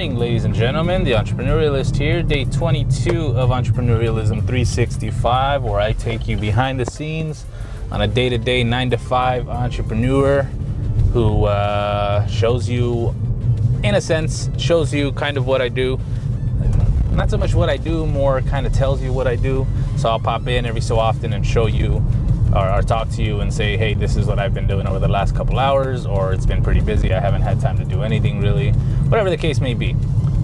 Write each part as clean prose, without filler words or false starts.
morning, ladies and gentlemen. The Entrepreneurialist here, day 22 of Entrepreneurialism³⁶⁵, where I take you behind the scenes on a day-to-day 9-to-5 entrepreneur who shows you, in a sense, shows you kind of what I do. Not so much what I do, more kind of tells you what I do. So I'll pop in every so often and show you or talk to you and say, hey, this is what I've been doing over the last couple hours, or it's been pretty busy, I haven't had time to do anything really, whatever the case may be.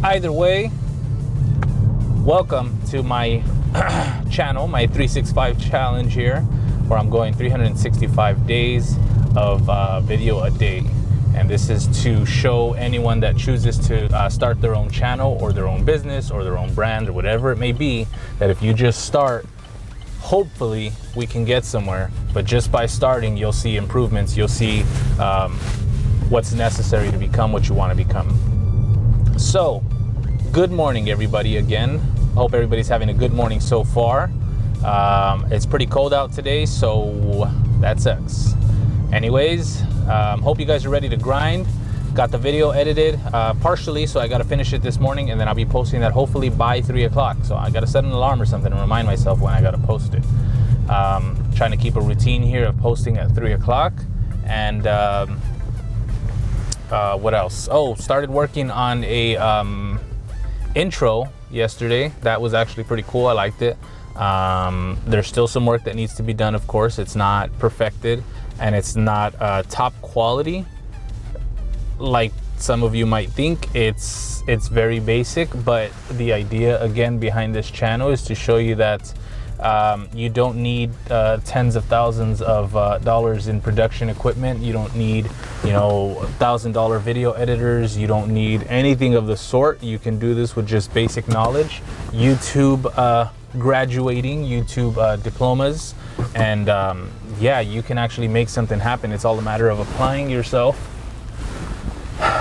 Either way, welcome to my channel, my 365 challenge here, where I'm going 365 days of video a day. And this is to show anyone that chooses to start their own channel or their own business or their own brand or whatever it may be, that if you just start, hopefully we can get somewhere. But just by starting, you'll see improvements. You'll see what's necessary to become what you want to become. So, good morning, everybody, again. I hope everybody's having a good morning so far. It's pretty cold out today, so that sucks. Anyways, hope you guys are ready to grind. Got the video edited partially, so I got to finish it this morning, and then I'll be posting that hopefully by 3 o'clock. So I got to set an alarm or something to remind myself when I got to post it. Trying to keep a routine here of posting at 3 o'clock. And what else? Oh, started working on a intro yesterday. That was actually pretty cool. I liked it. There's still some work that needs to be done, of course. It's not perfected, and it's not top quality like some of you might think. It's very basic, but the idea again behind this channel is to show you that you don't need tens of thousands of dollars in production equipment. You don't need, $1,000 video editors. You don't need anything of the sort. You can do this with just basic knowledge, YouTube graduating, YouTube diplomas, and yeah, you can actually make something happen. It's all a matter of applying yourself.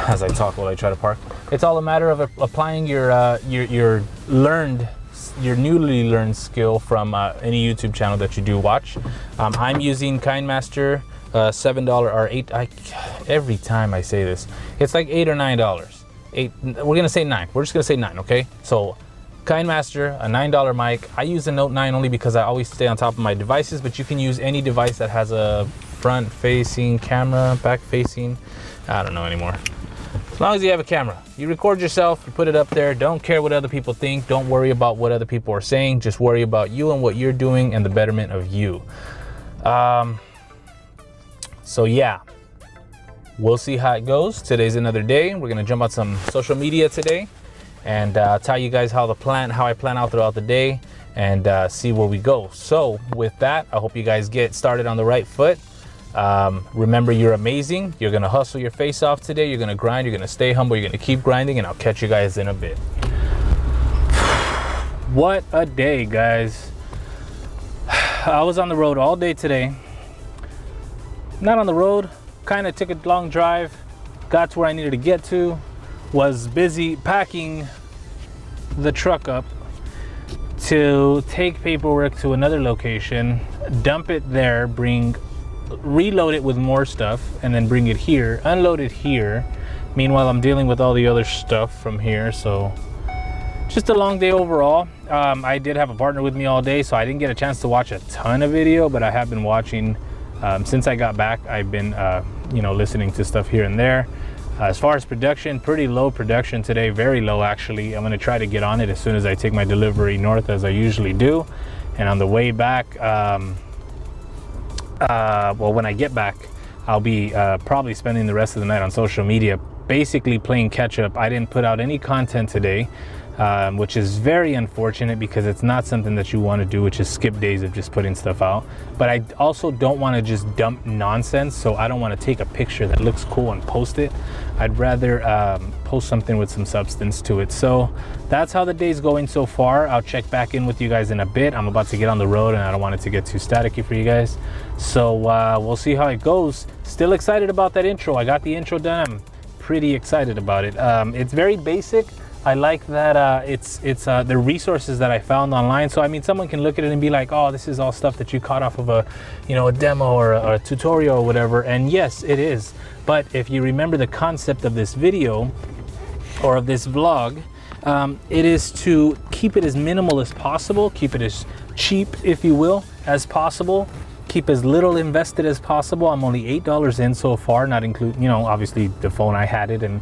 As I talk while I try to park, it's all a matter of applying your newly learned skill from any YouTube channel that you do watch. I'm using KineMaster $7 or $8. Every time I say this, it's like $8 or $9. We're gonna say 9. We're just gonna say 9, okay? So KineMaster, a $9 mic. I use the Note 9 only because I always stay on top of my devices, but you can use any device that has a front-facing camera, back-facing, I don't know anymore. As long as you have a camera, you record yourself, you put it up there. Don't care what other people think. Don't worry about what other people are saying. Just worry about you and what you're doing and the betterment of you. So yeah, we'll see how it goes. Today's another day. We're gonna jump on some social media today and tell you guys how I plan out throughout the day, and see where we go. So with that, I hope you guys get started on the right foot. Remember, you're amazing. You're gonna hustle your face off today. You're gonna grind. You're gonna stay humble. You're gonna keep grinding, and I'll catch you guys in a bit. What a day, guys. I was on the road all day today. Not on the road, kind of took a long drive, got to where I needed to get to, was busy packing the truck up to take paperwork to another location, dump it there, reload it with more stuff, and then bring it here, unload it here. Meanwhile, I'm dealing with all the other stuff from here, so just a long day overall. I did have a partner with me all day, so I didn't get a chance to watch a ton of video, but I have been watching since I got back. I've been listening to stuff here and there. As far as production, pretty low production today, very low actually. I'm going to try to get on it as soon as I take my delivery north, as I usually do. And on the way back, well, when I get back, I'll be probably spending the rest of the night on social media, basically playing catch up. I didn't put out any content today, which is very unfortunate because it's not something that you want to do, which is skip days of just putting stuff out. But I also don't want to just dump nonsense, so I don't want to take a picture that looks cool and post it. I'd rather post something with some substance to it. So that's how the day's going so far. I'll check back in with you guys in a bit. I'm about to get on the road, and I don't want it to get too staticky for you guys. So we'll see how it goes. Still excited about that intro. I got the intro done. I'm pretty excited about it. It's very basic. I like that it's the resources that I found online. So I mean, someone can look at it and be like, oh, this is all stuff that you caught off of a demo or a tutorial or whatever. And yes, it is. But if you remember the concept of this video, or of this vlog, it is to keep it as minimal as possible, keep it as cheap, if you will, as possible, keep as little invested as possible. I'm only $8 in so far, not including, you know, obviously the phone, I had it, and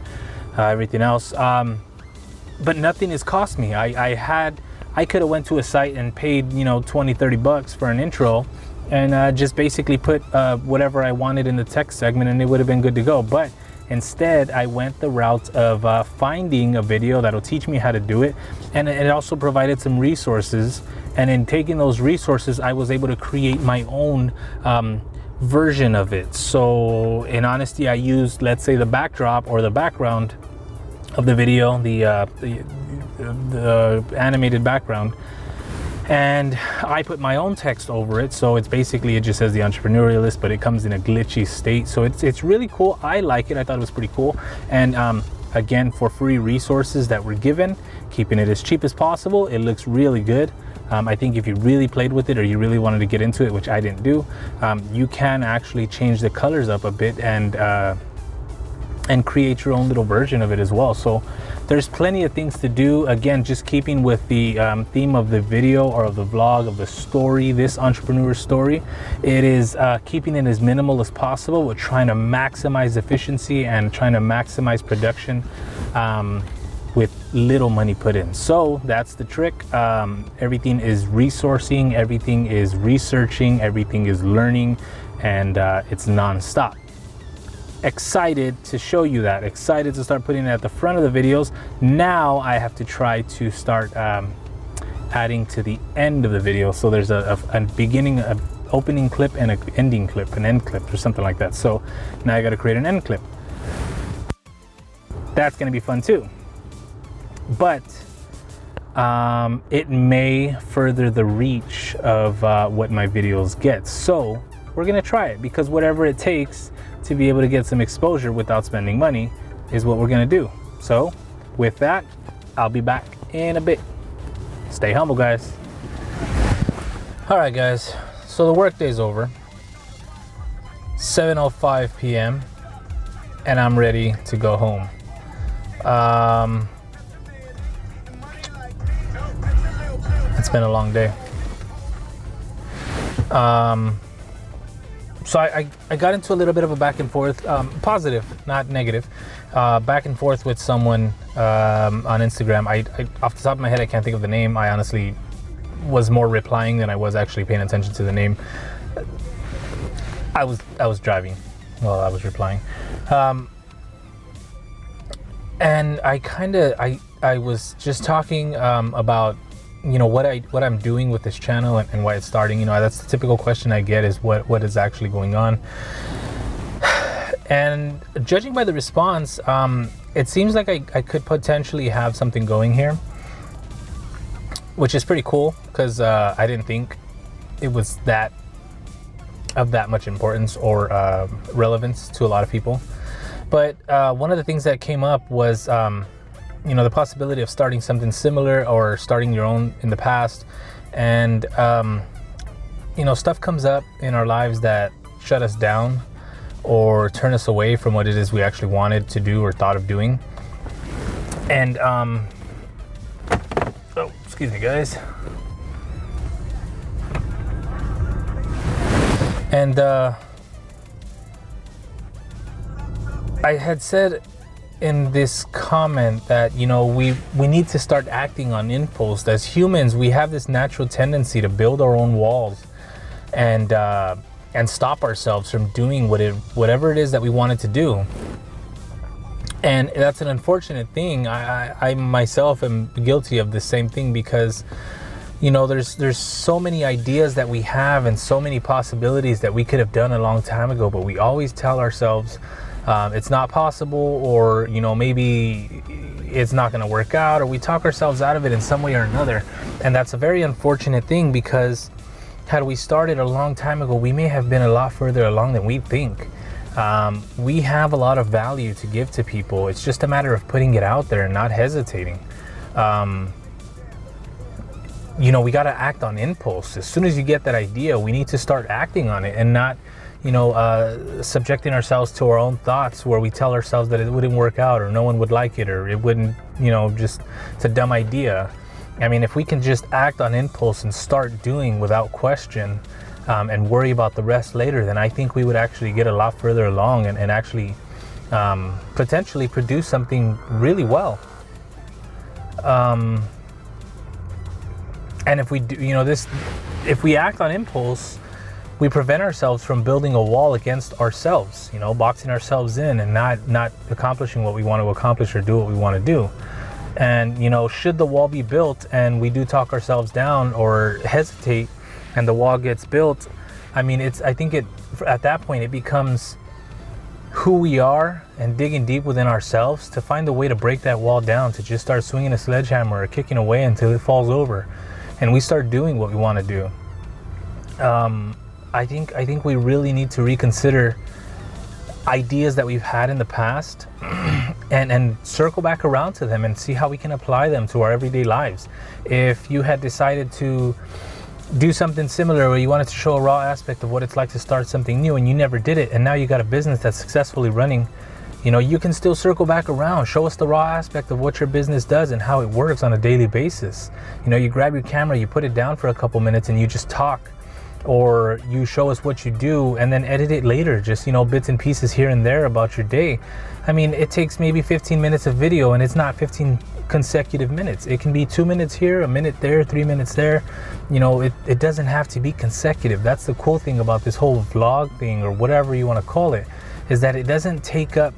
everything else. But nothing has cost me. I could have went to a site and paid, you know, 20, 30 bucks for an intro, and just basically put whatever I wanted in the text segment, and it would have been good to go. But instead, I went the route of finding a video that'll teach me how to do it, and it also provided some resources. And in taking those resources, I was able to create my own version of it. So in honesty, I used, let's say, the backdrop or the background of the video, the animated background, and I put my own text over it. So it's basically, it just says the Entrepreneurialist, but it comes in a glitchy state. So it's really cool. I like it. I thought it was pretty cool. And again, for free resources that were given, keeping it as cheap as possible, it looks really good. I think if you really played with it, or you really wanted to get into it, which I didn't do, you can actually change the colors up a bit and create your own little version of it as well. So there's plenty of things to do. Again, just keeping with the theme of the video or of the vlog, of the story, this entrepreneur story, it is keeping it as minimal as possible. We're trying to maximize efficiency and trying to maximize production with little money put in. So that's the trick. Everything is resourcing, everything is researching, everything is learning, and it's non-stop. Excited to show you that, excited to start putting it at the front of the videos. Now I have to try to start adding to the end of the video. So there's a beginning, an opening clip, and an ending clip, an end clip, or something like that. So now I got to create an end clip. That's going to be fun too. But it may further the reach of what my videos get. So we're going to try it, because whatever it takes to be able to get some exposure without spending money is what we're going to do. So with that, I'll be back in a bit. Stay humble, guys. All right, guys. So the work day's over. 7:05 p.m. and I'm ready to go home. It's been a long day. So I got into a little bit of a back and forth, positive, not negative, back and forth with someone on Instagram. I off the top of my head, I can't think of the name. I honestly was more replying than I was actually paying attention to the name. I was driving while I was replying, and I was just talking about, you know, what I'm doing with this channel and why it's starting. You know, that's the typical question I get, is what is actually going on. And judging by the response, it seems like I could potentially have something going here, which is pretty cool, because I didn't think it was of that much importance or relevance to a lot of people. But one of the things that came up was you know, the possibility of starting something similar or starting your own in the past. And you know, stuff comes up in our lives that shut us down or turn us away from what it is we actually wanted to do or thought of doing. And oh, excuse me, guys. And I had said in this comment that, you know, we need to start acting on impulse. As humans, we have this natural tendency to build our own walls and stop ourselves from doing whatever it is that we wanted to do. And that's an unfortunate thing. I myself am guilty of the same thing, because, you know, there's so many ideas that we have and so many possibilities that we could have done a long time ago, but we always tell ourselves it's not possible, or, you know, maybe it's not going to work out, or we talk ourselves out of it in some way or another. And that's a very unfortunate thing, because had we started a long time ago, we may have been a lot further along than we think. We have a lot of value to give to people. It's just a matter of putting it out there and not hesitating. You know, we got to act on impulse. As soon as you get that idea, we need to start acting on it and not subjecting ourselves to our own thoughts where we tell ourselves that it wouldn't work out, or no one would like it, or it wouldn't, just it's a dumb idea. I mean, if we can just act on impulse and start doing without question, and worry about the rest later, then I think we would actually get a lot further along and actually potentially produce something really well. And if we do, if we act on impulse, we prevent ourselves from building a wall against ourselves, boxing ourselves in and not accomplishing what we want to accomplish or do what we want to do. And, should the wall be built and we do talk ourselves down or hesitate and the wall gets built, I mean, I think at that point, it becomes who we are and digging deep within ourselves to find a way to break that wall down, to just start swinging a sledgehammer or kicking away until it falls over and we start doing what we want to do. I think we really need to reconsider ideas that we've had in the past and circle back around to them and see how we can apply them to our everyday lives. If you had decided to do something similar, or you wanted to show a raw aspect of what it's like to start something new and you never did it, and now you got a business that's successfully running, you can still circle back around, show us the raw aspect of what your business does and how it works on a daily basis. You grab your camera, you put it down for a couple minutes and you just talk, or you show us what you do and then edit it later, just bits and pieces here and there about your day. I mean, it takes maybe 15 minutes of video, and it's not 15 consecutive minutes. It can be 2 minutes here, a minute there, 3 minutes there. It doesn't have to be consecutive. That's the cool thing about this whole vlog thing, or whatever you want to call it, is that it doesn't take up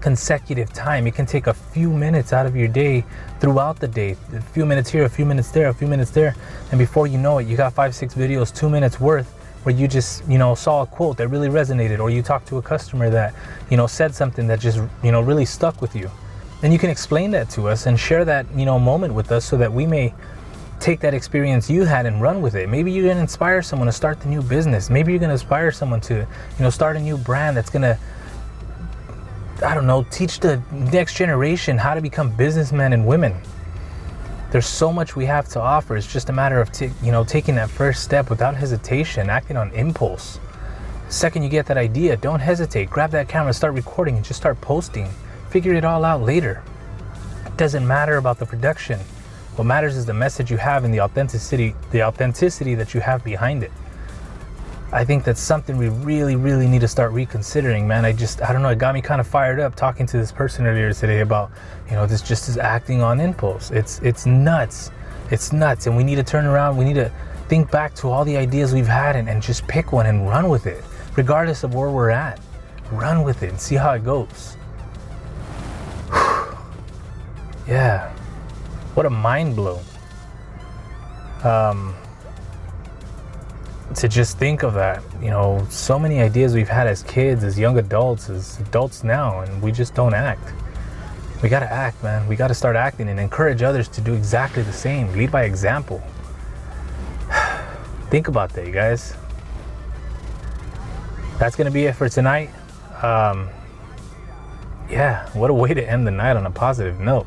consecutive time. It can take a few minutes out of your day throughout the day, a few minutes here, a few minutes there, a few minutes there, and before you know it, you got 5-6 videos, 2 minutes worth, where you just saw a quote that really resonated, or you talked to a customer that said something that just really stuck with you. And you can explain that to us and share that moment with us, so that we may take that experience you had and run with it. Maybe you're going to inspire someone to start the new business. Maybe you're going to inspire someone to start a new brand that's going to, I don't know, teach the next generation how to become businessmen and women. There's so much we have to offer. It's just a matter of taking that first step without hesitation, acting on impulse. The second you get that idea, don't hesitate. Grab that camera, start recording, and just start posting. Figure it all out later. It doesn't matter about the production. What matters is the message you have and the authenticity that you have behind it. I think that's something we really, really need to start reconsidering, man. I don't know, it got me kind of fired up talking to this person earlier today about, this just is acting on impulse. It's nuts. It's nuts. And we need to turn around. We need to think back to all the ideas we've had and just pick one and run with it, regardless of where we're at. Run with it and see how it goes. Yeah. What a mind blow. To just think of that, so many ideas we've had as kids, as young adults, as adults now, and we just don't act. We gotta act, man. We gotta start acting and encourage others to do exactly the same. Lead by example. Think about that, you guys. That's gonna be it for tonight. Yeah, what a way to end the night on a positive note.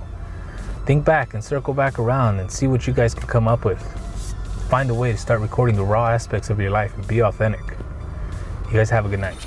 Think back and circle back around and see what you guys can come up with. Find a way to start recording the raw aspects of your life and be authentic. You guys have a good night.